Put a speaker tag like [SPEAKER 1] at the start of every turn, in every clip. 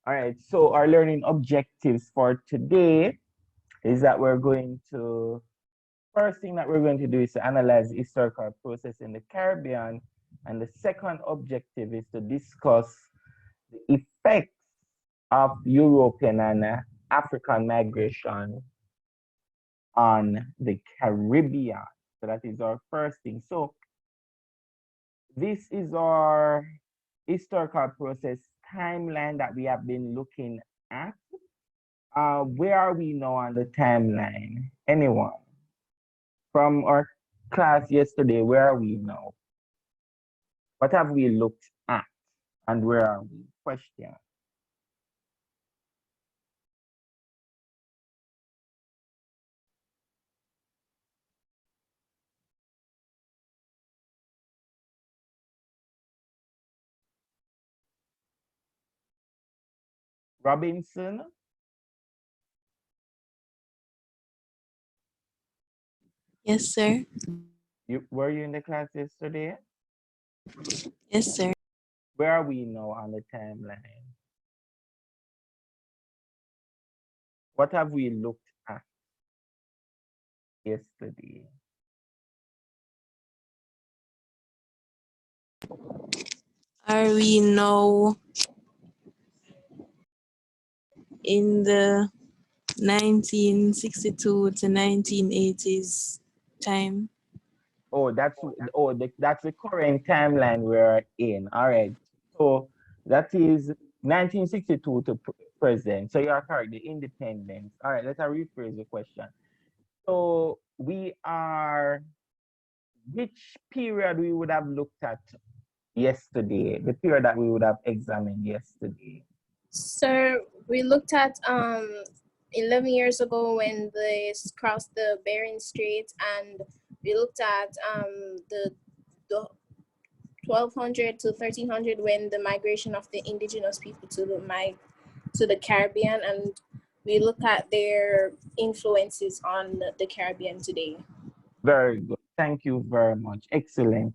[SPEAKER 1] All right, so our learning objectives for today is that first thing that we're going to do is to analyze the historical process in the Caribbean. And the second objective is to discuss the effects of European and African migration on the Caribbean. So that is our first thing. So this is our historical process timeline that we have been looking at. Where are we now on the timeline? Anyone? From our class yesterday, where are we now? What have we looked at? And where are we? Question. Robinson,
[SPEAKER 2] Yes, sir.
[SPEAKER 1] were you in the class yesterday?
[SPEAKER 2] Yes, sir.
[SPEAKER 1] Where are we now on the timeline? What have we looked at yesterday?
[SPEAKER 2] Are we now in the 1962 to 1980s time?
[SPEAKER 1] Oh, that's the current timeline we're in. All right. So that is 1962 to present. So you are correct, the independence. All right, let's rephrase the question. So which period we would have looked at yesterday, the period that we would have examined yesterday?
[SPEAKER 3] Sir, we looked at 11 years ago when they crossed the Bering Strait, and we looked at the 1200 to 1300 when the migration of the indigenous people to the Caribbean, and we look at their influences on the Caribbean today.
[SPEAKER 1] Very good. Thank you very much. Excellent.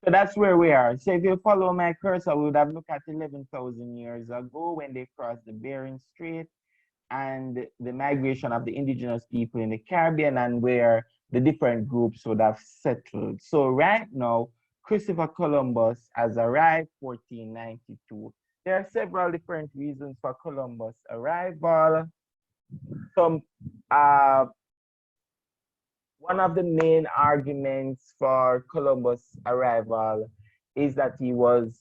[SPEAKER 1] So that's where we are. So if you follow my cursor, we would have looked at 11,000 years ago when they crossed the Bering Strait and the migration of the indigenous people in the Caribbean and where the different groups would have settled. So right now, Christopher Columbus has arrived 1492. There are several different reasons for Columbus' arrival. Some one of the main arguments for Columbus' arrival is that he was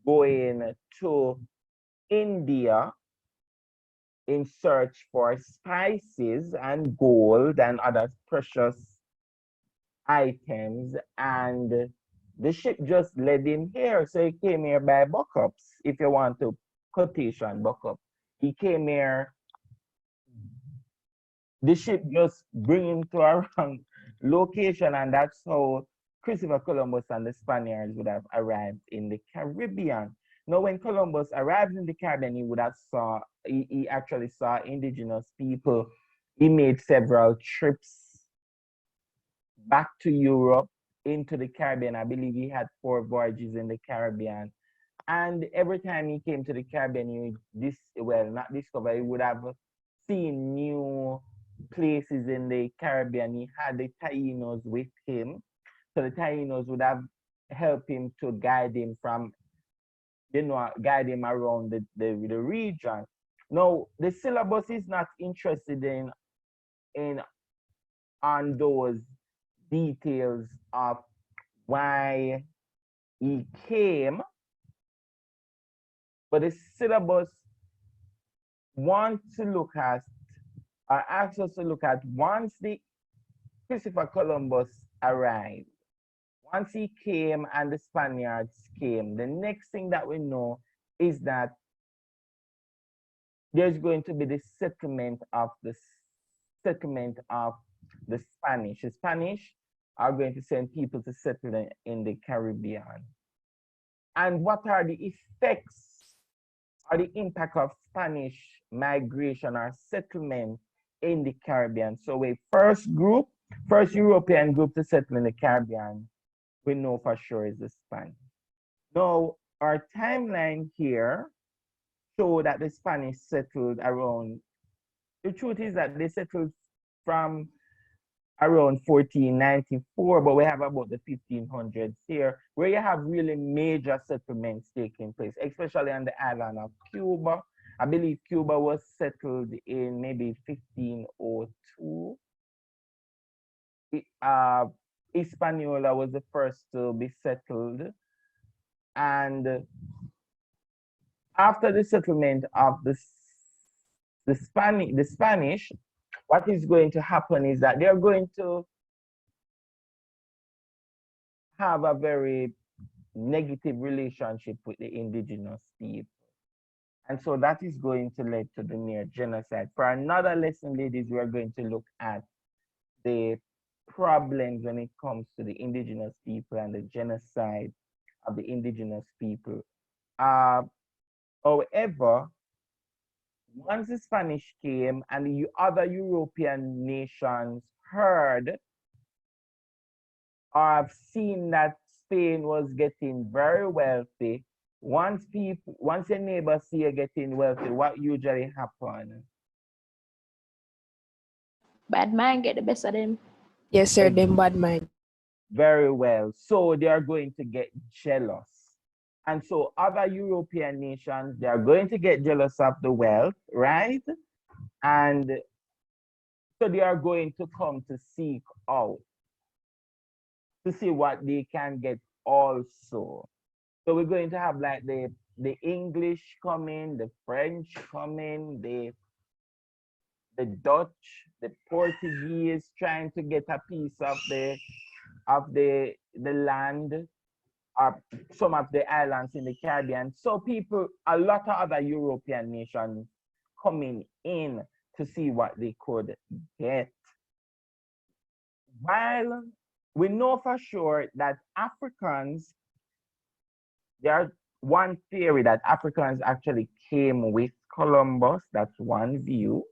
[SPEAKER 1] going to India in search for spices and gold and other precious items, and the ship just led him here. So he came here by buckups, if you want to quotation buckup. He came here, the ship just bring him to a wrong location, and that's how Christopher Columbus and the Spaniards would have arrived in the Caribbean. Now, when Columbus arrived in the Caribbean, he actually saw indigenous people. He made several trips back to Europe, into the Caribbean. I believe he had 4 voyages in the Caribbean. And every time he came to the Caribbean, he would have seen new places in the Caribbean. He had the Taínos with him. So the Taínos would have helped him to guide him guide him around the region. Now, the syllabus is not interested on those details of why he came, but the syllabus wants to look at, or asks us to look at, once the Christopher Columbus arrived, once he came and the Spaniards came, the next thing that we know is that there's going to be the settlement of the Spanish. The Spanish are going to send people to settle in the Caribbean. And what are the effects or the impact of Spanish migration or settlement in the Caribbean? So a first European group to settle in the Caribbean, we know for sure is the Spanish. Now, our timeline here show that the Spanish settled around. The truth is that they settled from around 1494, but we have about the 1500s here, where you have really major settlements taking place, especially on the island of Cuba. I believe Cuba was settled in maybe 1502. Hispaniola was the first to be settled. And after the settlement of the Spanish, what is going to happen is that they're going to have a very negative relationship with the indigenous people. And so that is going to lead to the near genocide. For another lesson, ladies, we are going to look at the problems when it comes to the indigenous people and the genocide of the indigenous people. However, once the Spanish came and the other European nations heard or have seen that Spain was getting very wealthy, once your neighbors see you getting wealthy, what usually happens?
[SPEAKER 4] Bad man get the best of them.
[SPEAKER 3] Yes, sir, them bad mind.
[SPEAKER 1] Very well. So they are going to get jealous. And so other European nations, they are going to get jealous of the wealth, right? And so they are going to come to seek out to see what they can get also. So we're going to have like the English coming, the French coming, the Dutch, the Portuguese trying to get a piece of the land or some of the islands in the Caribbean. So people, a lot of other European nations coming in to see what they could get. While we know for sure that Africans, there's one theory that Africans actually came with Columbus. That's one view.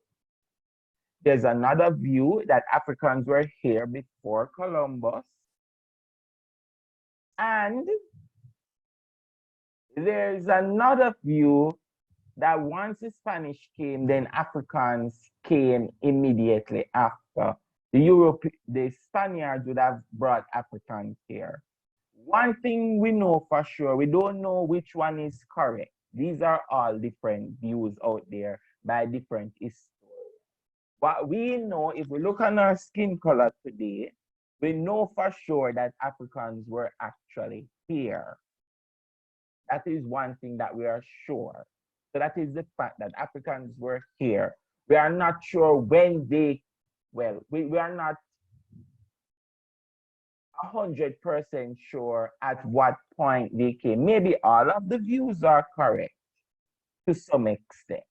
[SPEAKER 1] There's another view that Africans were here before Columbus. And there's another view that once the Spanish came, then Africans came immediately after. The Spaniards would have brought Africans here. One thing we know for sure, we don't know which one is correct. These are all different views out there by different historians. What we know, if we look on our skin color today, we know for sure that Africans were actually here. That is one thing that we are sure. So that is the fact that Africans were here. We are not sure when they, well, we are not 100% sure at what point they came. Maybe all of the views are correct to some extent.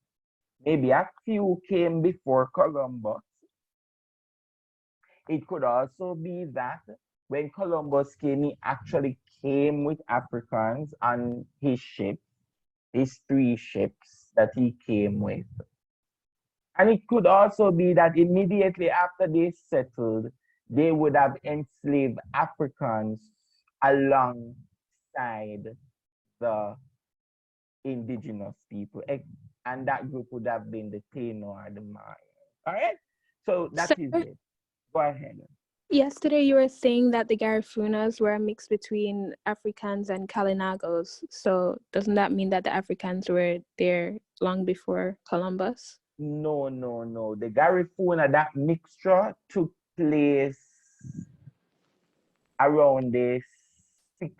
[SPEAKER 1] Maybe a few came before Columbus. It could also be that when Columbus came, he actually came with Africans on his ship, his 3 ships that he came with. And it could also be that immediately after they settled, they would have enslaved Africans alongside the indigenous people. And that group would have been the Taino or the Maya. All right? So that is it. Go ahead.
[SPEAKER 5] Yesterday, you were saying that the Garifunas were a mix between Africans and Kalinagos. So doesn't that mean that the Africans were there long before Columbus?
[SPEAKER 1] No, no, no. The Garifuna, that mixture took place around the 6th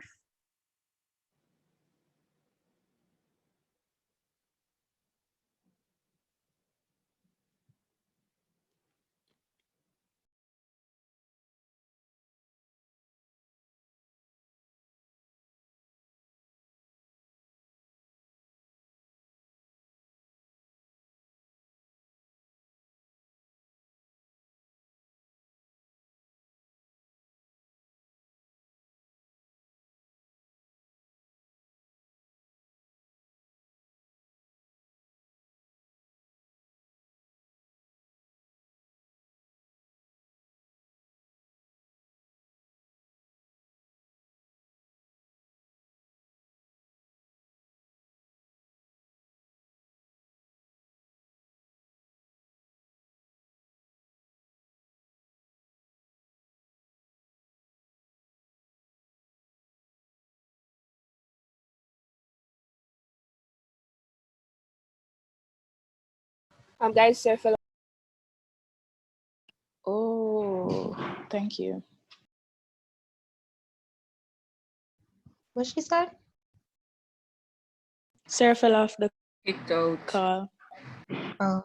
[SPEAKER 3] Guys, Sir Philip.
[SPEAKER 6] Oh, thank you.
[SPEAKER 7] What she said?
[SPEAKER 6] Sarah fell off the
[SPEAKER 8] Kicked out.
[SPEAKER 6] call.
[SPEAKER 7] Oh.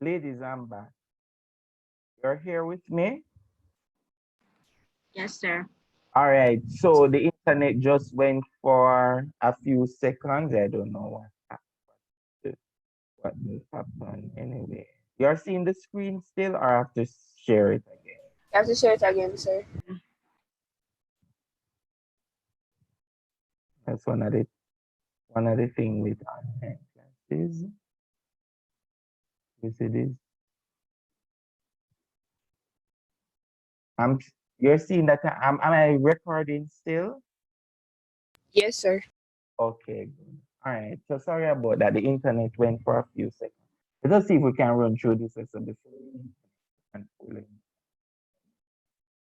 [SPEAKER 1] Ladies, I'm back. You're here with me?
[SPEAKER 8] Yes, sir.
[SPEAKER 1] All right, so the internet just went for a few seconds. I don't know what will happen anyway. You're seeing the screen still, or I have to share it again?
[SPEAKER 3] You have to share it again, sir.
[SPEAKER 1] That's one of the thing with online classes. You see this? You're seeing that am I recording still?
[SPEAKER 3] Yes, sir.
[SPEAKER 1] Okay, good. All right. So sorry about that. The internet went for a few seconds. Let's see if we can run through this lesson before we can pull in.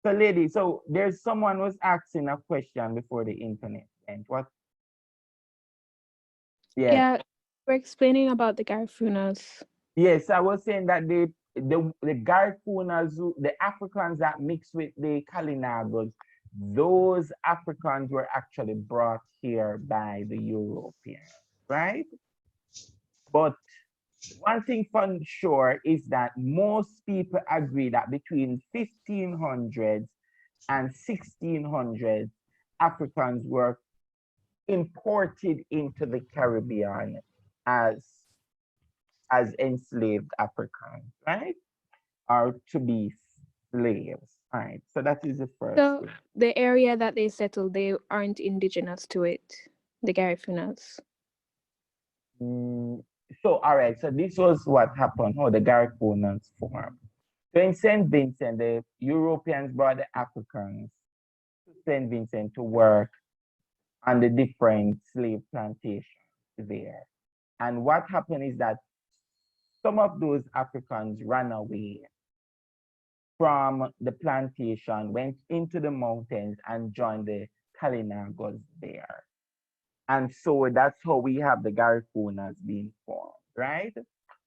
[SPEAKER 1] So lady, so there's someone was asking a question before the internet went. What? Yeah.
[SPEAKER 5] Yeah, we're explaining about the Garifuna.
[SPEAKER 1] Yes, I was saying that the Garifunas, the Africans that mix with the Kalinagos, those Africans were actually brought here by the Europeans, right? But one thing for sure is that most people agree that between 1500s and 1600s, Africans were imported into the Caribbean as enslaved Africans, right? Or to be slaves, right? So that is the first
[SPEAKER 5] So
[SPEAKER 1] thing.
[SPEAKER 5] the area that they settled, they aren't indigenous to it, the Garifuna.
[SPEAKER 1] So, all right, so this was what happened, how the Garifunas formed. So in St. Vincent, the Europeans brought the Africans to St. Vincent to work on the different slave plantations there. And what happened is that some of those Africans ran away from the plantation, went into the mountains and joined the Kalinagos there. And so that's how we have the Garifunas being formed, right?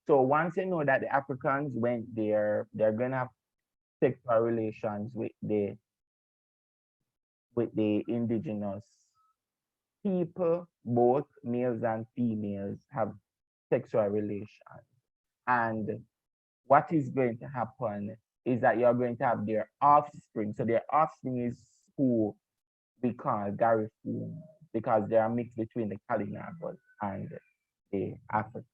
[SPEAKER 1] So once you know that the Africans went there, they're gonna have sexual relations with the indigenous people, both males and females have sexual relations. And what is going to happen is that you're going to have their offspring. So their offspring is who we call Garifuna because they are mixed between the Kalinagos and the Africans.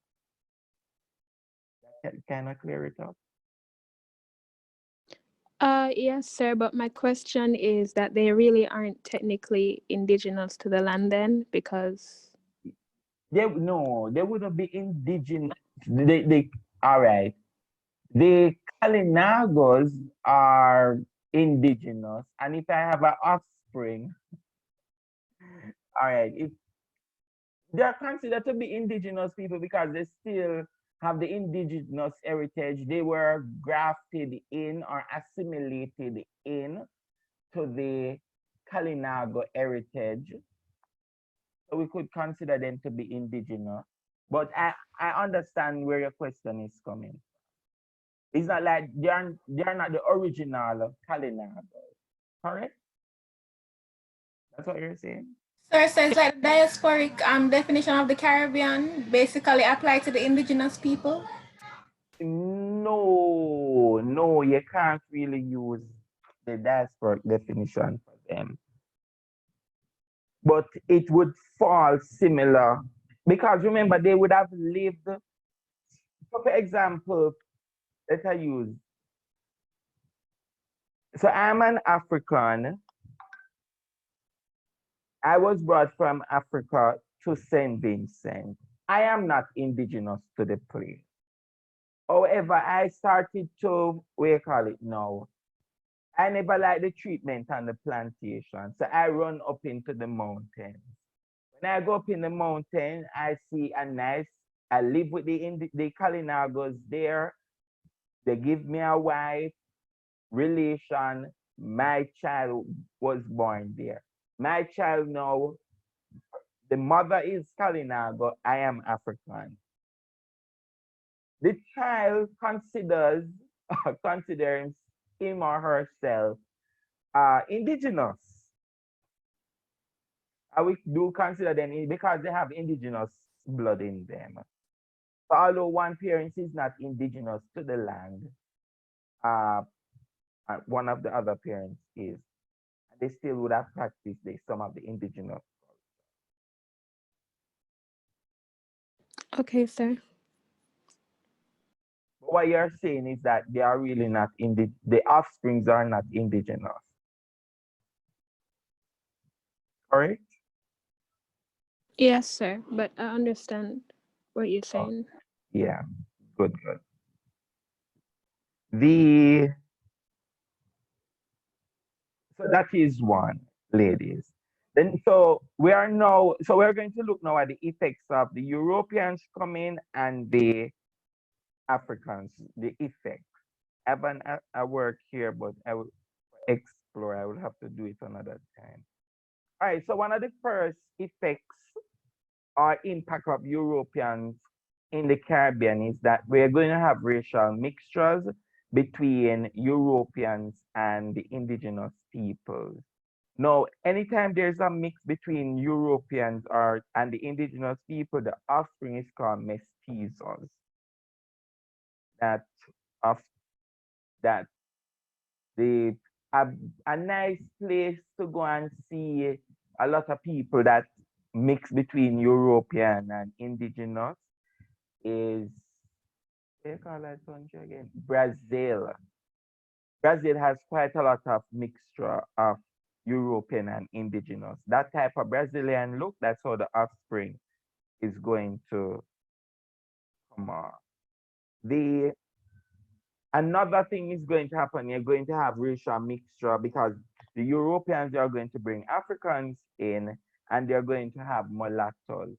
[SPEAKER 1] That kind of clear it up?
[SPEAKER 5] Yes, sir, but my question is that they really aren't technically indigenous to the land then, because
[SPEAKER 1] They wouldn't be indigenous. They all right. The Kalinagos are indigenous, and if I have an offspring, all right, if they're considered to be indigenous people because they still have the indigenous heritage. They were grafted in or assimilated in to the Kalinago heritage. So we could consider them to be indigenous. But I understand where your question is coming. It's not like they are not the original Kalinago, correct? That's what you're saying?
[SPEAKER 8] So it says like diasporic definition of the Caribbean basically apply to the indigenous people.
[SPEAKER 1] No, no, you can't really use the diasporic definition for them. But it would fall similar because remember they would have lived. So for example, let I use. So I'm an African. I was brought from Africa to St. Vincent. I am not indigenous to the place. However, I started to, what do you call it now? I never liked the treatment on the plantation. So I run up into the mountains. When I go up in the mountain, I see I live with the Kalinagos there. They give me a wife, relation. My child was born there. My child now, the mother is Kalinago, I am African. The child considers him or herself indigenous. We do consider them because they have indigenous blood in them. So although one parent is not indigenous to the land, one of the other parents is, they still would have practiced some of the indigenous.
[SPEAKER 5] Okay, sir.
[SPEAKER 1] But what you're saying is that they are really not the offsprings are not indigenous. Correct?
[SPEAKER 5] Yes, sir. But I understand what you're
[SPEAKER 1] Oh,
[SPEAKER 5] saying.
[SPEAKER 1] yeah, good. So that is one, ladies. Then we're going to look now at the effects of the Europeans coming and the Africans, the effects. I have a work here, but I will explore. I will have to do it another time. All right, so one of the first effects or impact of Europeans in the Caribbean is that we're going to have racial mixtures between Europeans and the indigenous peoples. Now, anytime there's a mix between Europeans and the indigenous people, the offspring is called mestizos. That of that a nice place to go and see a lot of people that mix between European and indigenous is, what do you call that country again? Brazil. Brazil has quite a lot of mixture of European and indigenous. That type of Brazilian look, that's how the offspring is going to come out. Another thing is going to happen, you're going to have racial mixture because the Europeans are going to bring Africans in and they're going to have mulattoes.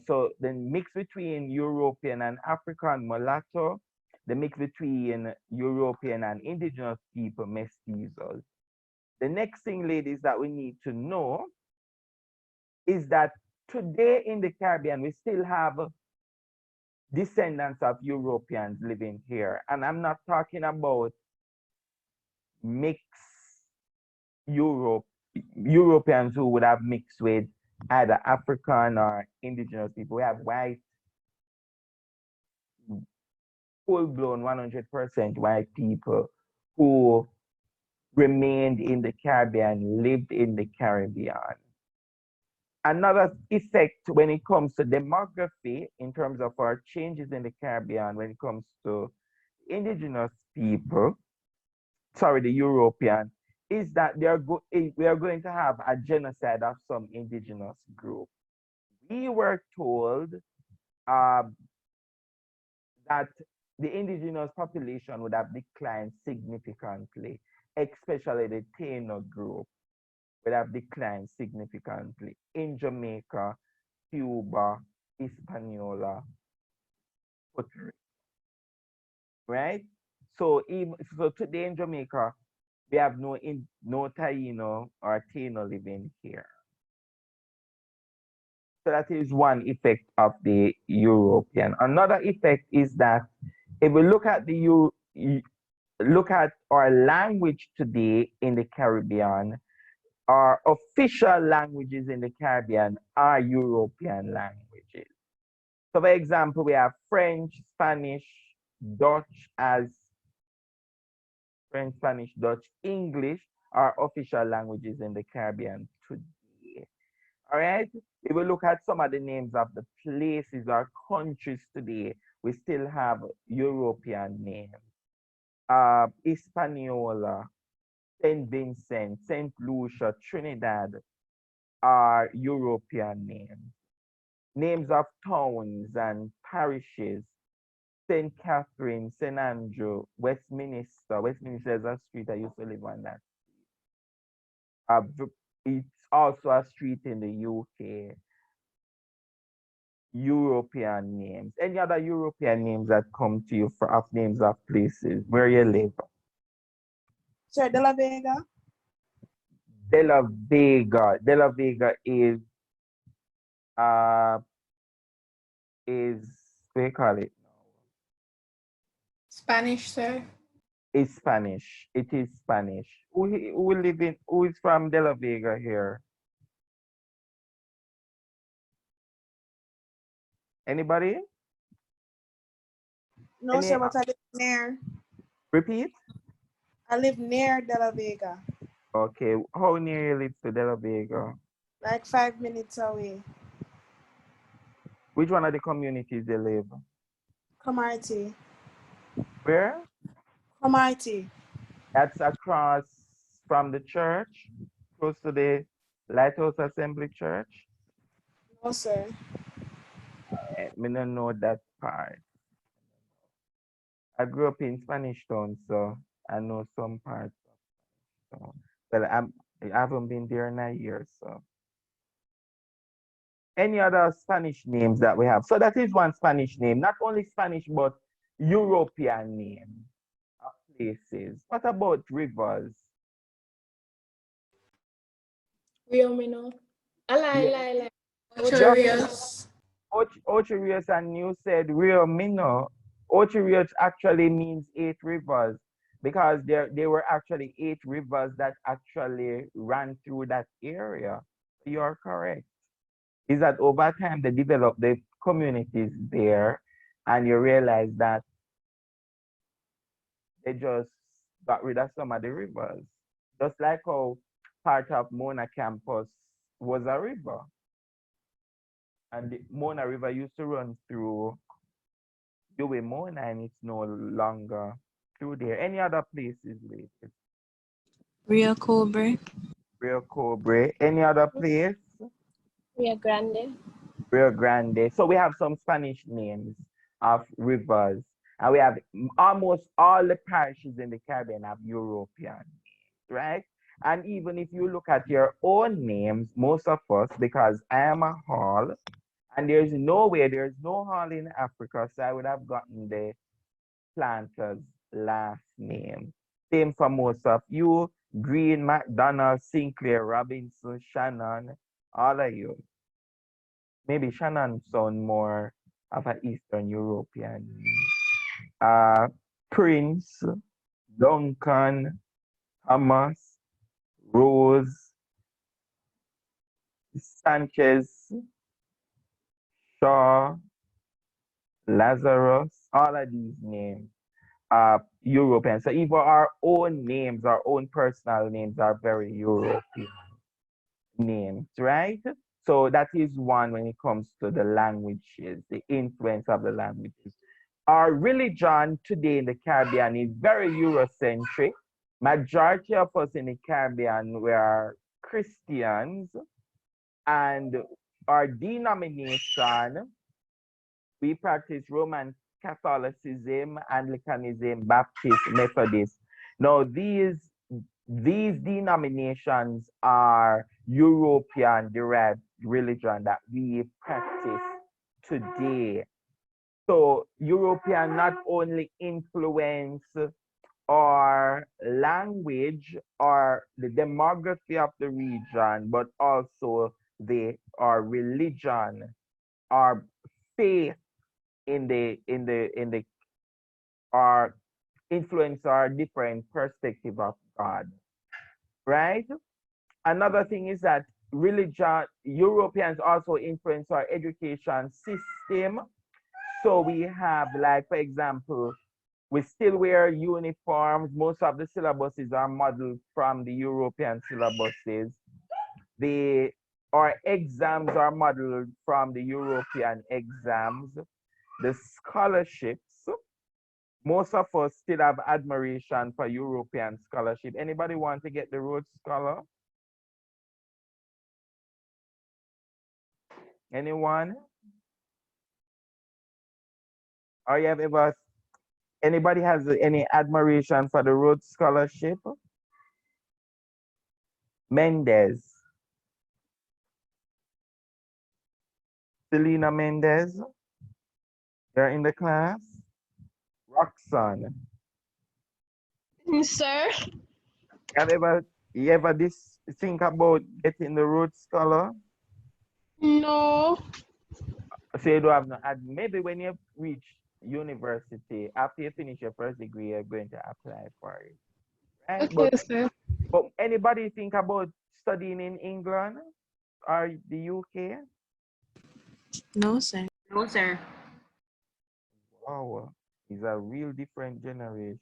[SPEAKER 1] So the mix between European and African mulatto, the mix between European and indigenous people, mestizos. The next thing, ladies, that we need to know is that today in the Caribbean, we still have descendants of Europeans living here. And I'm not talking about mixed Europeans who would have mixed with either African or indigenous people. We have white, full-blown 100% white people who remained in the Caribbean, lived in the Caribbean. Another effect when it comes to demography, in terms of our changes in the Caribbean, when it comes to indigenous people, sorry, the European, is that we are going to have a genocide of some indigenous group. We were told that the indigenous population would have declined significantly, especially the Taino group would have declined significantly in Jamaica, Cuba, Hispaniola, Puerto Rico, right? So even so today in Jamaica, we have no Taino or Taino living here. So that is one effect of the European. Another effect is that if we look at look at our language today in the Caribbean, our official languages in the Caribbean are European languages. So for example, we have French, Spanish, Dutch as French, Spanish, Dutch, English are official languages in the Caribbean today. All right. If we look at some of the names of the places or countries today, we still have European names. Hispaniola, St. Vincent, St. Lucia, Trinidad are European names. Names of towns and parishes, St. Catherine, St. Andrew, Westminster. Westminster is a street I used to live on that. It's also a street in the UK. European names. Any other European names that come to you of names of places where you live?
[SPEAKER 9] Sir, De La Vega.
[SPEAKER 1] De La Vega. De La Vega is what do you call it?
[SPEAKER 8] Spanish, sir.
[SPEAKER 1] It's Spanish. It is Spanish. Who is from De La Vega here? Anybody?
[SPEAKER 9] No, sir, but I live near.
[SPEAKER 1] Repeat?
[SPEAKER 9] I live near De La Vega.
[SPEAKER 1] Okay. How near you live to De La Vega?
[SPEAKER 9] Like 5 minutes away.
[SPEAKER 1] Which one of the communities they live?
[SPEAKER 9] Cromarty.
[SPEAKER 1] Where?
[SPEAKER 9] Cromarty.
[SPEAKER 1] That's across from the church, close to the Lighthouse Assembly Church.
[SPEAKER 9] No, sir.
[SPEAKER 1] I don't know that part. I grew up in Spanish Town, so I know some parts. So, but I haven't been there in a year, so. Any other Spanish names that we have? So that is one Spanish name, not only Spanish, but European name of places. What about rivers?
[SPEAKER 8] Rio Minho.
[SPEAKER 1] Yeah.
[SPEAKER 8] Ocho Rios.
[SPEAKER 1] Ocho Rios, and you said Rio Minho. Ocho Rios actually means 8 rivers because there were actually 8 rivers that actually ran through that area. You're correct. Is that over time they developed the communities there and you realize that they just got rid of some of the rivers. Just like how part of Mona campus was a river. And the Mona River used to run through Uwe Mona and it's no longer through there. Any other places related?
[SPEAKER 2] Rio Cobre.
[SPEAKER 1] Rio Cobre. Any other place?
[SPEAKER 3] Rio Grande.
[SPEAKER 1] Rio Grande. So we have some Spanish names of rivers. And we have almost all the parishes in the Caribbean have European names, right? And even if you look at your own names, most of us, because I am a Hall, and there's no Hall in Africa, so I would have gotten the planter's last name. Same for most of you, Green, McDonald, Sinclair, Robinson, Shannon, all of you. Maybe Shannon sound more of an Eastern European name. Prince, Duncan, Thomas, Rose, Sanchez, Shaw, Lazarus, all of these names are European. So even our own names, our own personal names are very European names, right? So that is one when it comes to the languages, the influence of the languages. Our religion today in the Caribbean is very Eurocentric. Majority of us in the Caribbean, we are Christians, and our denomination, we practice Roman Catholicism, Anglicanism, Baptist, Methodist. Now these denominations are European derived religion that we practice today So European not only influence our language or the demography of the region, but also our religion, our faith in the our influence our different perspective of God, right? Another thing is that religion, Europeans also influence our education system. So we have, like, for example, we still wear uniforms. Most of the syllabuses are modeled from the European syllabuses. Our exams are modeled from the European exams. The scholarships, most of us still have admiration for European scholarship. Anybody want to get the Rhodes Scholar? Anyone? Or you have ever, anybody has any admiration for the Rhodes Scholarship? Mendez. Selena Mendez. They're in the class. Roxanne.
[SPEAKER 4] Sir?
[SPEAKER 1] You ever think about getting the Rhodes Scholar?
[SPEAKER 4] No.
[SPEAKER 1] So you don't have no maybe when you reach university, after you finish your first degree, you're going to apply for it. Right?
[SPEAKER 4] Okay, sir.
[SPEAKER 1] But anybody think about studying in England or the UK?
[SPEAKER 2] No, sir.
[SPEAKER 4] No, sir.
[SPEAKER 1] Wow, it's a real different generation.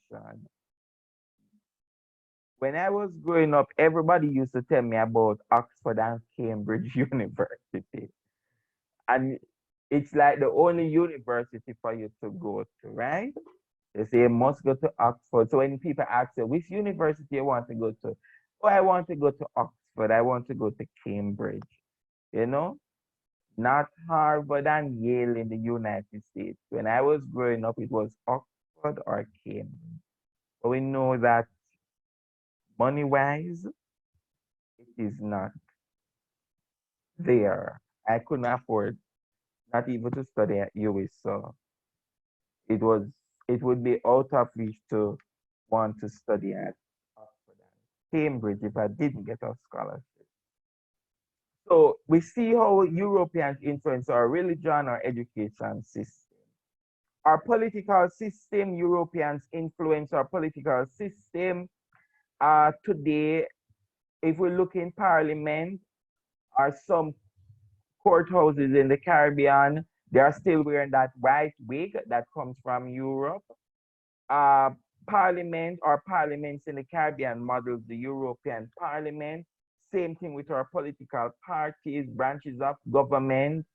[SPEAKER 1] When I was growing up, everybody used to tell me about Oxford and Cambridge University. And it's like the only university for you to go to, right? They say you must go to Oxford. So when people ask you, which university you want to go to? Oh, I want to go to Oxford. I want to go to Cambridge. You know, not Harvard and Yale in the United States. When I was growing up, it was Oxford or Cambridge. But we know that money-wise, it is not there. I couldn't afford not even to study at UWI, so it would be out of reach to want to study at Oxford and Cambridge if I didn't get a scholarship. So we see how Europeans influence our religion, our education system. Our political system, Europeans influence our political system. Today, if we look in Parliament, or some courthouses in the Caribbean, they are still wearing that white wig that comes from Europe. Parliament or parliaments in the Caribbean models the European Parliament. Same thing with our political parties, branches of government,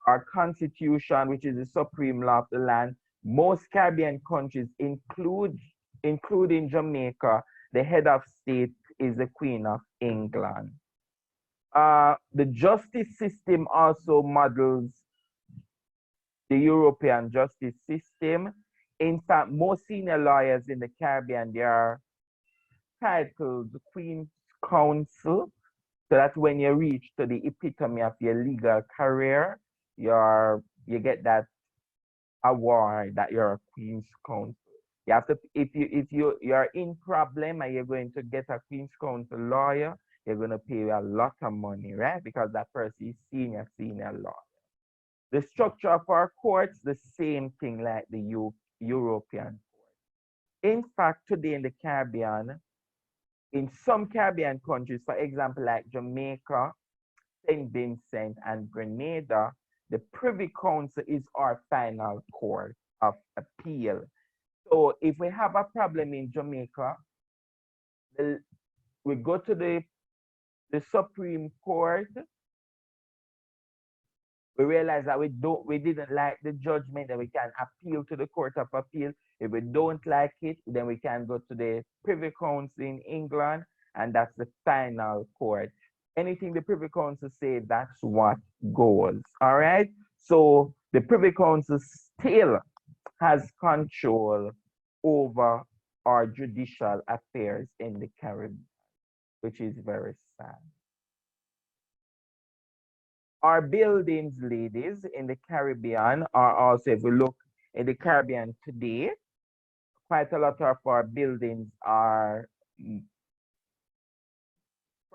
[SPEAKER 1] our constitution, which is the supreme law of the land. Most Caribbean countries, including Jamaica, the head of state is the Queen of England. The justice system also models the European justice system. In fact, most senior lawyers in the Caribbean, they are titled Queen's Counsel, so that when you reach to the epitome of your legal career, you get that award that you're a Queen's Counsel. You have to, if you're in problem and you're going to get a Queen's Counsel lawyer, you're going to pay a lot of money, right? Because that person is senior lawyer. The structure of our courts, the same thing like the European court. In fact, today in the Caribbean, in some Caribbean countries, for example, like Jamaica, St. Vincent, and Grenada, the Privy Council is our final court of appeal. So if we have a problem in Jamaica, we go to the Supreme Court. We realize that we didn't like the judgment, that we can appeal to the Court of Appeal. If we don't like it, then we can go to the Privy Council in England, and that's the final court. Anything the Privy Council say, that's what goes. All right. So the Privy Council still has control over our judicial affairs in the Caribbean, which is very sad. Our buildings, ladies, in the Caribbean are also, if we look in the Caribbean today, quite a lot of our buildings are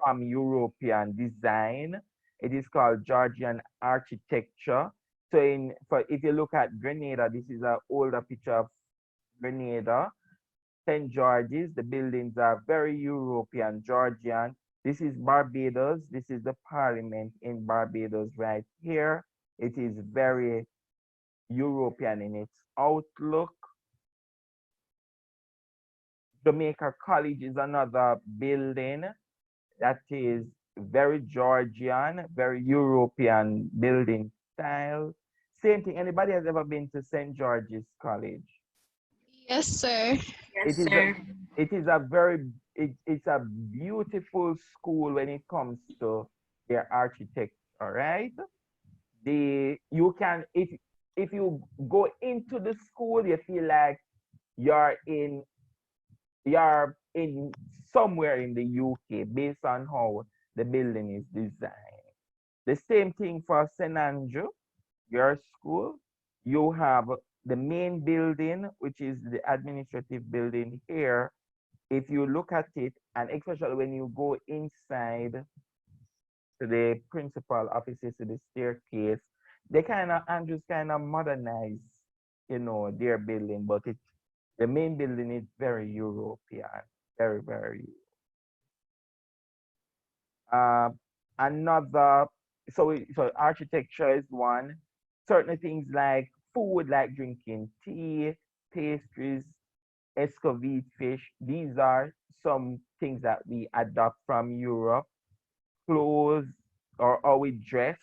[SPEAKER 1] from European design. It is called Georgian architecture. So if you look at Grenada, this is an older picture of Grenada. St. George's, the buildings are very European, Georgian. This is Barbados. This is the parliament in Barbados right here. It is very European in its outlook. Jamaica College is another building that is very Georgian, very European building style. Same thing. Anybody has ever been to St. George's College?
[SPEAKER 2] Yes, sir.
[SPEAKER 3] Yes, sir.
[SPEAKER 1] It's a beautiful school when it comes to their architecture, right? You can, if you go into the school, you feel like you're in somewhere in the UK based on how the building is designed. The same thing for St. Andrew, your school. You have the main building, which is the administrative building here. If you look at it, and especially when you go inside to the principal offices, to the staircase, Andrews kind of modernize, their building, but the main building is very European, very, very. So architecture is one. Certain things like food, like drinking tea, pastries, escovite fish. These are some things that we adopt from Europe. Clothes, or how we dress,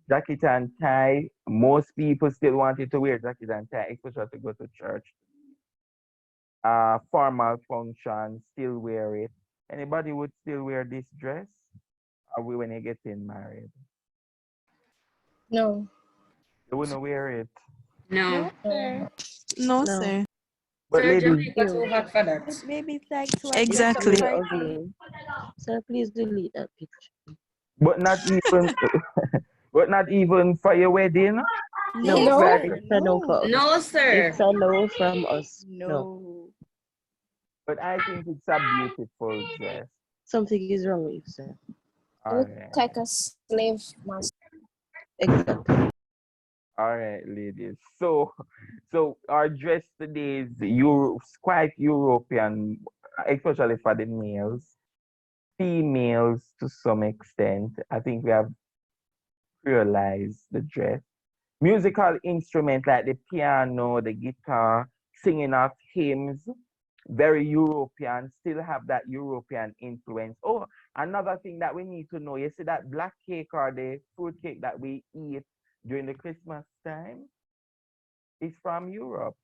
[SPEAKER 1] jacket and tie. Most people still wanted to wear jacket and tie, especially to go to church. Formal functions, still wear it. Anybody would still wear this dress? Or when you getting married?
[SPEAKER 3] No.
[SPEAKER 1] You wouldn't wear it.
[SPEAKER 8] No.
[SPEAKER 2] No,
[SPEAKER 7] No.
[SPEAKER 2] sir.
[SPEAKER 1] But
[SPEAKER 8] Sir,
[SPEAKER 1] ladies,
[SPEAKER 8] Jamaica too hot for that.
[SPEAKER 9] Maybe it's like to address
[SPEAKER 2] Exactly.
[SPEAKER 9] a party.
[SPEAKER 7] Ugly. Sir, please delete that picture.
[SPEAKER 1] but not even, but not even for your wedding.
[SPEAKER 7] No,
[SPEAKER 3] No.
[SPEAKER 7] it's a no for us.
[SPEAKER 8] No, sir.
[SPEAKER 7] It's a no from us. No.
[SPEAKER 9] No.
[SPEAKER 1] But I think it's a beautiful dress.
[SPEAKER 7] Something is wrong with you, sir.
[SPEAKER 1] All
[SPEAKER 3] Look
[SPEAKER 1] right.
[SPEAKER 3] like a slave master.
[SPEAKER 7] Exactly.
[SPEAKER 1] All right, ladies. So our dress today is quite European, especially for the males. Females, to some extent, I think we have realized the dress. Musical instruments like the piano, the guitar, singing of hymns, very European, still have that European influence. Oh, another thing that we need to know, you see that black cake or the fruit cake that we eat during the Christmas time is from Europe.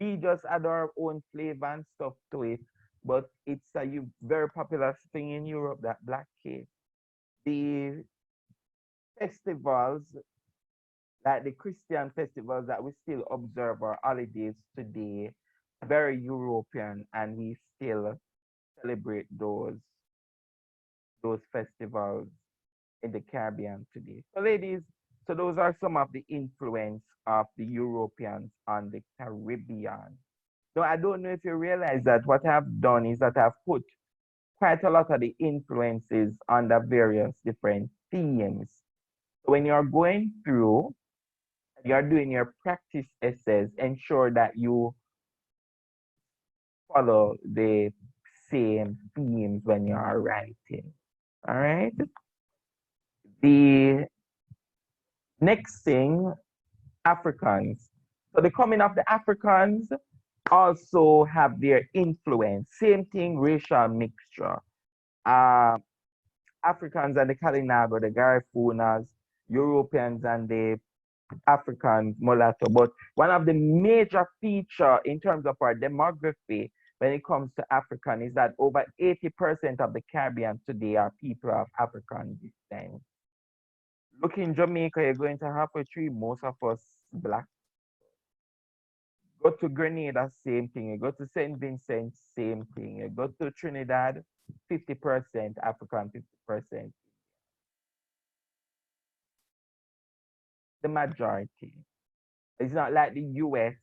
[SPEAKER 1] We just add our own flavor and stuff to it, but it's a very popular thing in Europe, that black cake. The festivals, like the Christian festivals that we still observe, our holidays today, very European, and we still celebrate those festivals in the Caribbean today. So ladies, so those are some of the influence of the Europeans on the Caribbean. Now, I don't know if you realize that what I've done is that I've put quite a lot of the influences under various different themes. So when you're going through, you're doing your practice essays, ensure that you follow the same themes when you are writing. All right. The next thing, Africans. So the coming of the Africans also have their influence. Same thing, racial mixture. Africans and the Kalinago, the Garifunas, Europeans and the African mulatto. But one of the major feature in terms of our demography when it comes to African is that over 80% of the Caribbean today are people of African descent. Look in Jamaica, you're going to have a tree, most of us black. Go to Grenada, same thing. You go to St. Vincent, same thing. You go to Trinidad, 50% African, 50%. the majority. It's not like the US,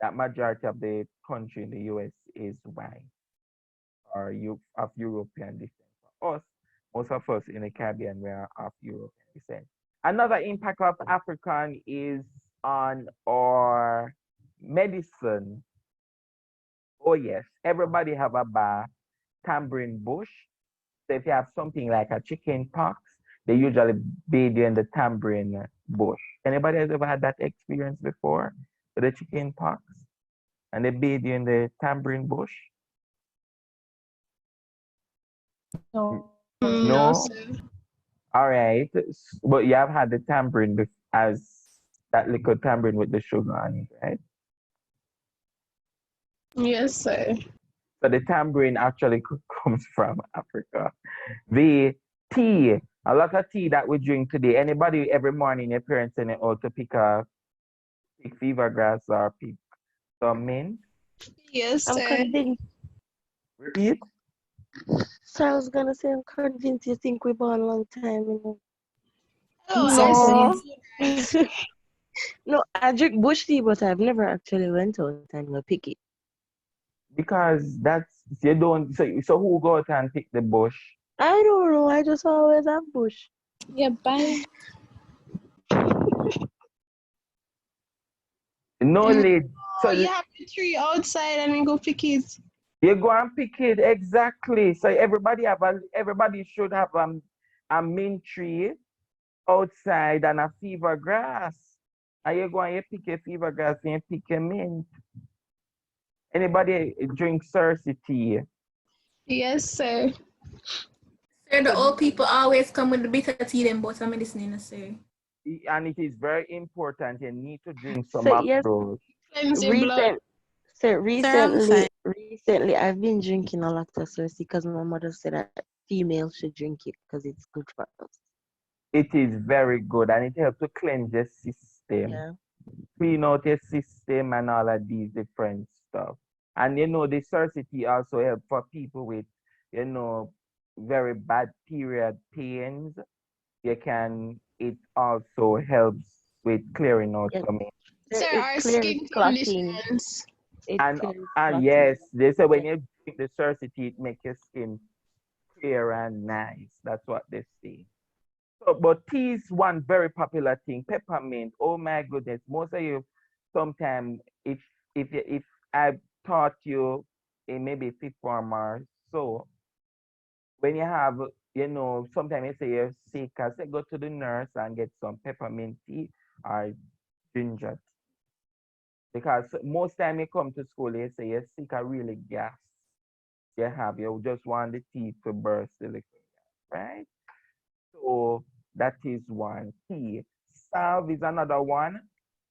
[SPEAKER 1] that majority of the country in the US is white or you of European descent. For us, most of us in the Caribbean, we are of European descent. Another impact of African is on our medicine. Oh yes, everybody have a tambourine bush. So if you have something like a chicken pox, they usually bathe you in the tambourine bush. Anybody has ever had that experience before with the chicken pox? And they bathe you in the tambourine bush?
[SPEAKER 6] No.
[SPEAKER 2] No,
[SPEAKER 1] No?
[SPEAKER 2] sir.
[SPEAKER 1] All right. But you have had the tambourine as that liquid tambourine with the sugar on it, right?
[SPEAKER 2] Yes, sir.
[SPEAKER 1] So the tambourine actually comes from Africa. The tea, a lot of tea that we drink today. Anybody every morning, your parents send it out to pick fever grass or pick some mint.
[SPEAKER 2] Yes,
[SPEAKER 7] I'm
[SPEAKER 2] sir.
[SPEAKER 7] convinced.
[SPEAKER 1] Repeat.
[SPEAKER 7] So I was gonna say I'm convinced you think we're born a long time, you know.
[SPEAKER 2] Oh, I
[SPEAKER 9] No.
[SPEAKER 2] see.
[SPEAKER 7] No, I drink bush tea, but I've never actually went out and go pick it.
[SPEAKER 1] Because that's you don't so who go out and pick the bush?
[SPEAKER 7] I don't know. I just always have bush.
[SPEAKER 5] Yeah, bye.
[SPEAKER 1] No
[SPEAKER 2] Mm.
[SPEAKER 1] lid.
[SPEAKER 2] Oh,
[SPEAKER 1] So
[SPEAKER 2] you have the tree outside and then go pick it.
[SPEAKER 1] you go and pick it exactly. So everybody should have a mint tree outside and a fever grass. And you go and you pick a fever grass and you pick a mint. Anybody drink Cersei tea?
[SPEAKER 2] Yes, sir.
[SPEAKER 8] Sir, the old people always come with the bitter tea, them but I'm listening, sir.
[SPEAKER 1] And it is very important. You need to drink some
[SPEAKER 7] So
[SPEAKER 1] of
[SPEAKER 7] yes,
[SPEAKER 1] those.
[SPEAKER 2] Cleanse your blood.
[SPEAKER 7] recently I've been drinking a lot of Cersei because my mother said that females should drink it because it's good for us.
[SPEAKER 1] It is very good and it helps to cleanse your system.
[SPEAKER 7] Yeah.
[SPEAKER 1] Clean out your system and all of these different stuff. And you know, the Cersei tea also help for people with, you know, very bad period pains. It also helps with clearing out
[SPEAKER 7] Yes.
[SPEAKER 1] some.
[SPEAKER 2] Sir,
[SPEAKER 7] It
[SPEAKER 2] our
[SPEAKER 7] clears
[SPEAKER 2] skin
[SPEAKER 7] clotting.
[SPEAKER 2] conditions.
[SPEAKER 7] It
[SPEAKER 1] And
[SPEAKER 7] clears clotting.
[SPEAKER 1] yes, they say when
[SPEAKER 7] Yeah.
[SPEAKER 1] you drink the Cersei tea, it makes your skin clear and nice. That's what they say. So, but tea is one very popular thing. Peppermint. Oh my goodness. Most of you, sometimes if I taught you in maybe fifth form or so, when you have, you know, sometimes you say you're sick, I say go to the nurse and get some peppermint tea or ginger tea. Because most time you come to school, you say you're sick or really gas. You just want the tea to burst the liquid, right? So that is one key. Salve is another one,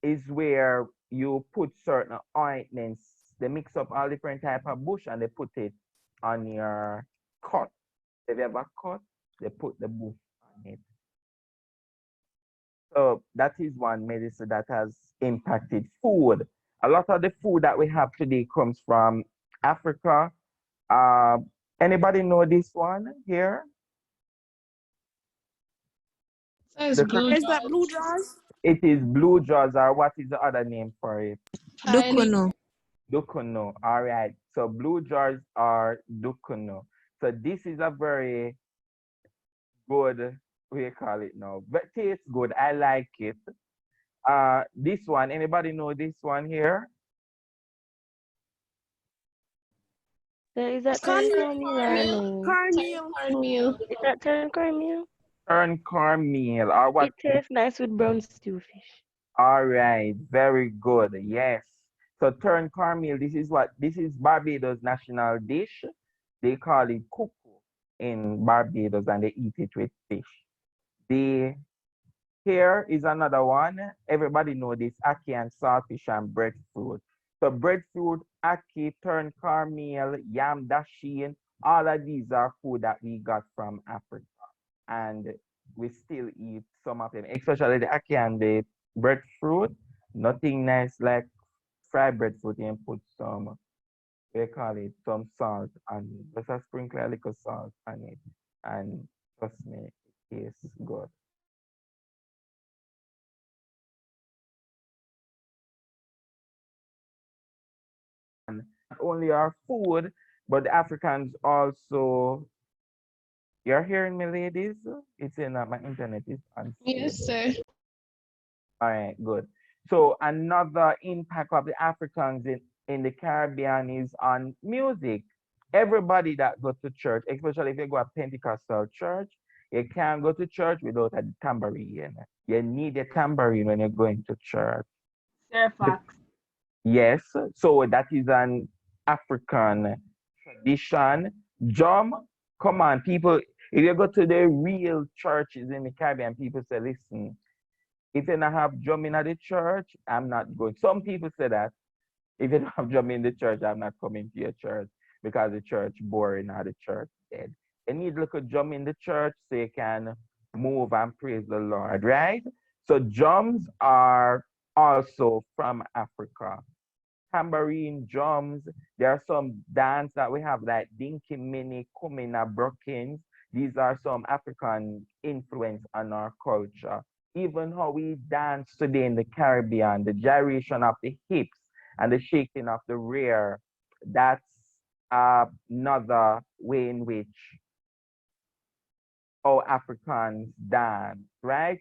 [SPEAKER 1] is where you put certain ointments. They mix up all different type of bush and they put it on your cut. If you have a cut, they put the bush on it. So that is one medicine that has impacted food. A lot of the food that we have today comes from Africa. Uh, Anybody know this one here?
[SPEAKER 2] So it's
[SPEAKER 1] The
[SPEAKER 2] blue
[SPEAKER 9] Is that
[SPEAKER 2] jaws.
[SPEAKER 9] blue jaws?
[SPEAKER 1] It is blue jaws, or what is the other name for it?
[SPEAKER 2] Dukuno.
[SPEAKER 1] Dukuno. All right. So blue jaws are dukuno. So this is a very good, we call it now, but tastes good. I like it. This one, anybody know this one here?
[SPEAKER 7] Is that
[SPEAKER 9] Cornmeal.
[SPEAKER 7] cornmeal or no?
[SPEAKER 9] Cornmeal.
[SPEAKER 2] Cornmeal.
[SPEAKER 7] Is that cornmeal?
[SPEAKER 1] Turn cornmeal, or what?
[SPEAKER 7] It tastes nice with brown stew fish.
[SPEAKER 1] All right, very good. Yes. So turn cornmeal, this is Barbados national dish. They call it kuku in Barbados and they eat it with fish. Here is another one. Everybody know this, ackee and saltfish and breadfruit. So breadfruit, ackee, turn cornmeal, yam dasheen, all of these are food that we got from Africa. And we still eat some of them, especially the ackee and the breadfruit. Nothing nice like fried breadfruit and put some, we call it, some salt on it. Just a sprinkle a little salt on it. And trust me, it tastes good. only our food, but the Africans also. You're hearing me, ladies? It's in my internet is
[SPEAKER 2] Yes,
[SPEAKER 1] unstable.
[SPEAKER 2] sir.
[SPEAKER 1] All right, good. So another impact of the Africans in the Caribbean is on music. Everybody that go to church, especially if you go to Pentecostal church, you can't go to church without a tambourine. You need a tambourine when you're going to church. The-
[SPEAKER 6] Fairfax.
[SPEAKER 1] yes, so that is an African tradition. Drum, come on, people. If you go to the real churches in the Caribbean, people say, listen, if you don't have drum in the church, I'm not going. Some people say that if you don't have drum in the church, I'm not coming to your church because the church boring or the church dead. You need little drum in the church so you can move and praise the Lord, right? So drums are also from Africa. Tambourine, drums. There are some dance that we have like Dinky Mini, Kumina, Brookings. These are some African influence on our culture. Even how we dance today in the Caribbean, the gyration of the hips and the shaking of the rear, that's another way in which how Africans dance, right?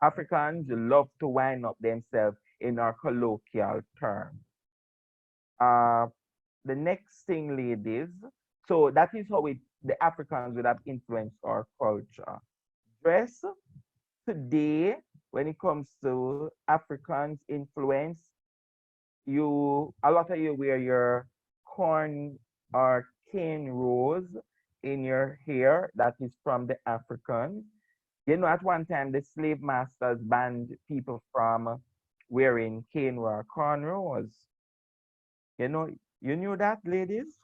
[SPEAKER 1] Africans love to wind up themselves in our colloquial terms. Uh, the next thing, ladies, so that is how the Africans would have influenced our culture. Dress today, when it comes to Africans influence, a lot of you wear your corn or cane rose in your hair. That is from the Africans. You know, at one time, the slave masters banned people from wearing cane or cornrows. You know, you knew that, ladies?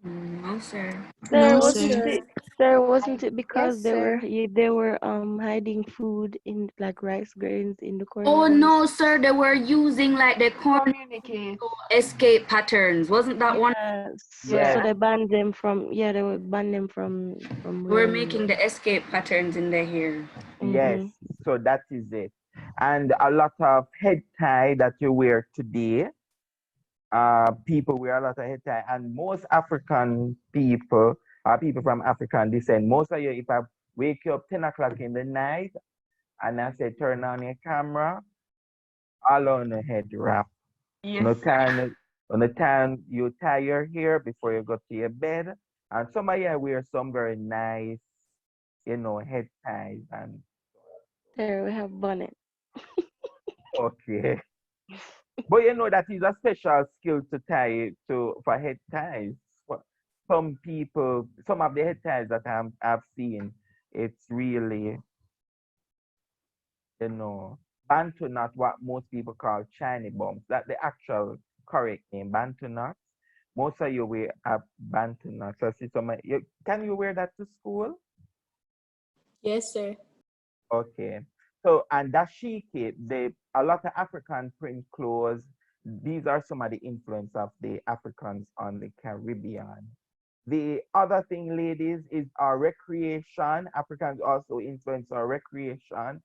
[SPEAKER 10] No, sir.
[SPEAKER 7] Sir,
[SPEAKER 2] No,
[SPEAKER 7] wasn't
[SPEAKER 2] sir.
[SPEAKER 7] it? Sir, wasn't it because
[SPEAKER 3] Yes, sir.
[SPEAKER 7] they were hiding food in like rice grains in the
[SPEAKER 10] Oh
[SPEAKER 7] cornrows?
[SPEAKER 10] no, sir. They were using like the corn
[SPEAKER 6] Communicate.
[SPEAKER 10] escape patterns. Wasn't that one?
[SPEAKER 7] Yeah, so
[SPEAKER 1] Yes,
[SPEAKER 6] Yeah.
[SPEAKER 7] they banned them from they were banned them from
[SPEAKER 10] We're
[SPEAKER 7] wearing it.
[SPEAKER 10] making the escape patterns in the hair.
[SPEAKER 1] yes.
[SPEAKER 7] Mm-hmm.
[SPEAKER 1] So that is it. And a lot of head tie that you wear today, people wear a lot of head tie, and most African people are people from African descent. Most of you, if I wake you up 10 o'clock in the night and I say turn on your camera, all on the head wrap.
[SPEAKER 6] Yes.
[SPEAKER 1] No time, on the time you tie your hair before you go to your bed. And some of you wear some very nice, head ties and
[SPEAKER 7] There we have bonnet.
[SPEAKER 1] okay. But you know that is a special skill to tie for head ties. Some people, some of the head ties that I've seen, it's really, you know, Bantu knot, what most people call Chinese bumps. That the actual correct name, Bantu knot. Most of you wear a Bantu knot. So I see can you wear that to school?
[SPEAKER 3] Yes, sir.
[SPEAKER 1] Okay. So, and dashiki, a lot of African print clothes, these are some of the influence of the Africans on the Caribbean. The other thing, ladies, is our recreation. Africans also influence our recreation.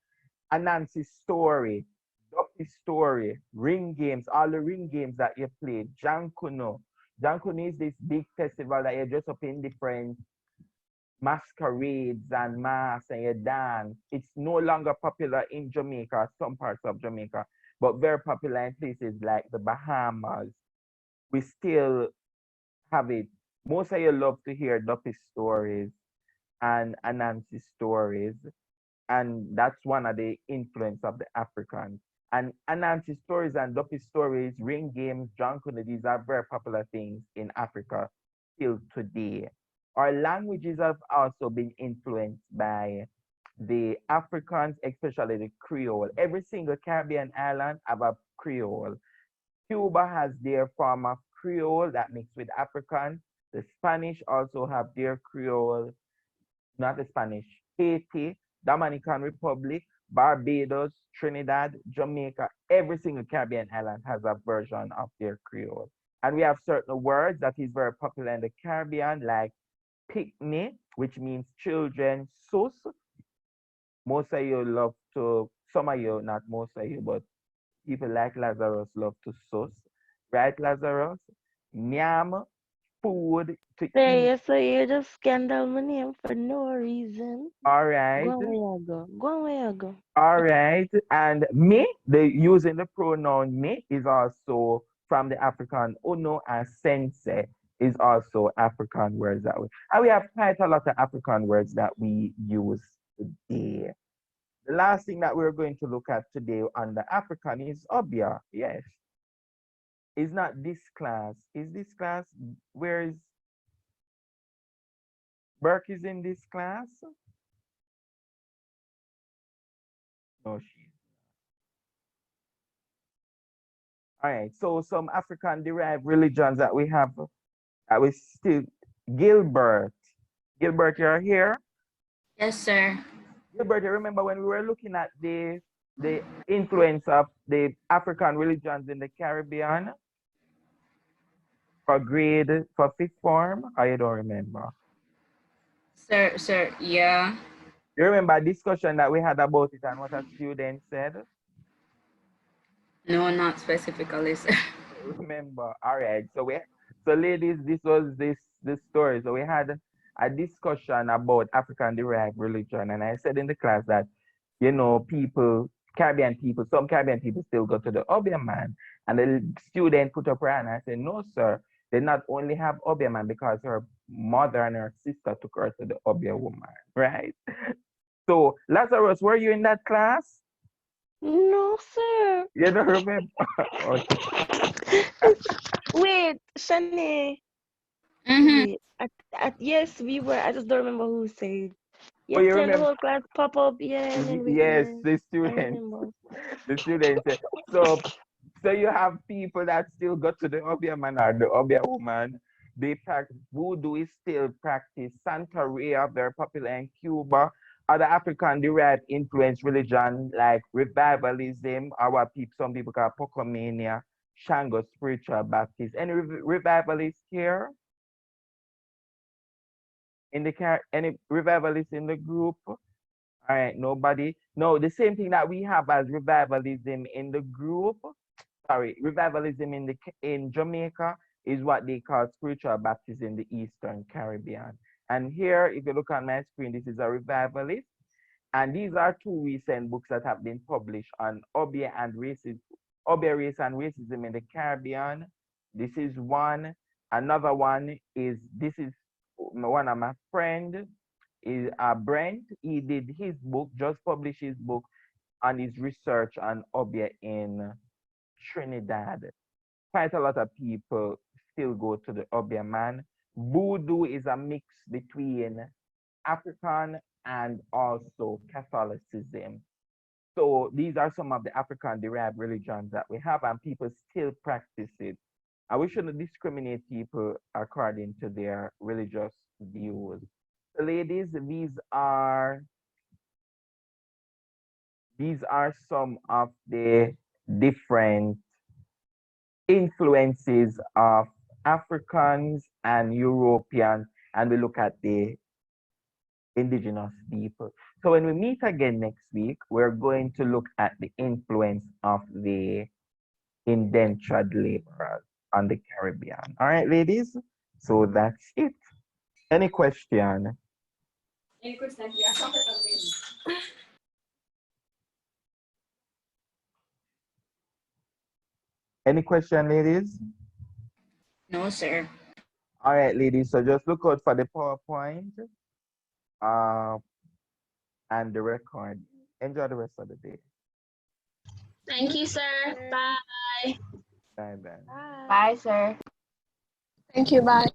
[SPEAKER 1] Anansi story, Doppy story, ring games, all the ring games that you play, Jankuno. Jankuno is this big festival that you dress up in different masquerades and masks and you dance. It's no longer popular in Jamaica, some parts of Jamaica, but very popular in places like the Bahamas. We still have it. Most of you love to hear Duppy stories and Anansi stories, and that's one of the influence of the Africans. And Anansi stories and Duppy stories, ring games, drunkenness, these are very popular things in Africa till today. Our languages have also been influenced by the Africans, especially the Creole. Every single Caribbean island have a Creole. Cuba has their form of Creole that mixed with African. The Spanish also have their Creole, not the Spanish. Haiti, Dominican Republic, Barbados, Trinidad, Jamaica, every single Caribbean island has a version of their Creole. And we have certain words that is very popular in the Caribbean, like picnic, which means children, sus. Most of you love to, some of you, not most of you, but people like Lazarus love to sus, right, Lazarus? Nyam, food to
[SPEAKER 7] Say,
[SPEAKER 1] eat.
[SPEAKER 7] so you just scandal my name for no reason.
[SPEAKER 1] All
[SPEAKER 7] Go
[SPEAKER 1] right.
[SPEAKER 7] on where you go. Go on where you go.
[SPEAKER 1] All right. And me, using the pronoun me is also from the African uno, and sense is also African words that we, and we have quite a lot of African words that we use today. The last thing that we're going to look at today on the African is obia. Yes. It's not this class. Is this class? Where is Burke is in this class? No, she. All right. So some African derived religions that we have, that we still, Gilbert. Gilbert, you're here?
[SPEAKER 10] Yes, sir.
[SPEAKER 1] Gilbert, you remember when we were looking at the influence of the African religions in the Caribbean for fifth form? Or you don't remember?
[SPEAKER 10] Sir, yeah.
[SPEAKER 1] You remember a discussion that we had about it and what a student said?
[SPEAKER 10] No, not specifically, sir.
[SPEAKER 1] Remember. All right. So ladies, this was the story. So we had a discussion about African derived religion, and I said in the class that, you know, Caribbean people, some Caribbean people still go to the Obeah man. And the student put up her hand and I said, no, sir, they not only have Obeah man because her mother and her sister took her to the Obeah woman, right? So Lazarus, were you in that class?
[SPEAKER 7] No, sir.
[SPEAKER 1] You don't remember?
[SPEAKER 7] Wait, Shani.
[SPEAKER 10] Mm-hmm.
[SPEAKER 7] Wait, yes, we were. I just don't remember who said.
[SPEAKER 1] Oh, you
[SPEAKER 7] Yesterday, the
[SPEAKER 1] remember?
[SPEAKER 7] whole class pop up. Yeah, and then we.
[SPEAKER 1] Yes,
[SPEAKER 7] Yeah,
[SPEAKER 1] the
[SPEAKER 7] I
[SPEAKER 1] student.
[SPEAKER 7] remember.
[SPEAKER 1] The student said, so you have people that still go to the Obeah man or the Obeah woman. They practice voodoo is still practiced. Santeria, very popular in Cuba. Other African derived influence religion like revivalism, or what some people call Pocomania, Shango spiritual Baptist. Any revivalists here? Any revivalists in the group? All right, nobody. No, the same thing that we have as revivalism in the group. Sorry, revivalism in Jamaica is what they call spiritual baptism in the Eastern Caribbean. And here, if you look on my screen, this is a revivalist. And these are two recent books that have been published on Obeah race and racism in the Caribbean. This is one. Another one is, this is one of my friends, is Brent. He did his book, just published his book on his research on Obeah in Trinidad. Quite a lot of people still go to the Obeah man. Voodoo is a mix between African and also Catholicism. So these are some of the African derived religions that we have, and people still practice it. And we shouldn't discriminate people according to their religious views. So ladies, these are some of the different influences of Africans and Europeans, and we look at the indigenous people. So when we meet again next week, we're going to look at the influence of the indentured laborers on the Caribbean. All right, ladies? So that's it. Any question? Any question, ladies?
[SPEAKER 10] No, sir.
[SPEAKER 1] All right, ladies. So just look out for the PowerPoint and the record. Enjoy the rest of the day.
[SPEAKER 2] Thank you, sir. Bye.
[SPEAKER 1] Bye-bye.
[SPEAKER 3] Bye, sir.
[SPEAKER 2] Thank you. Bye.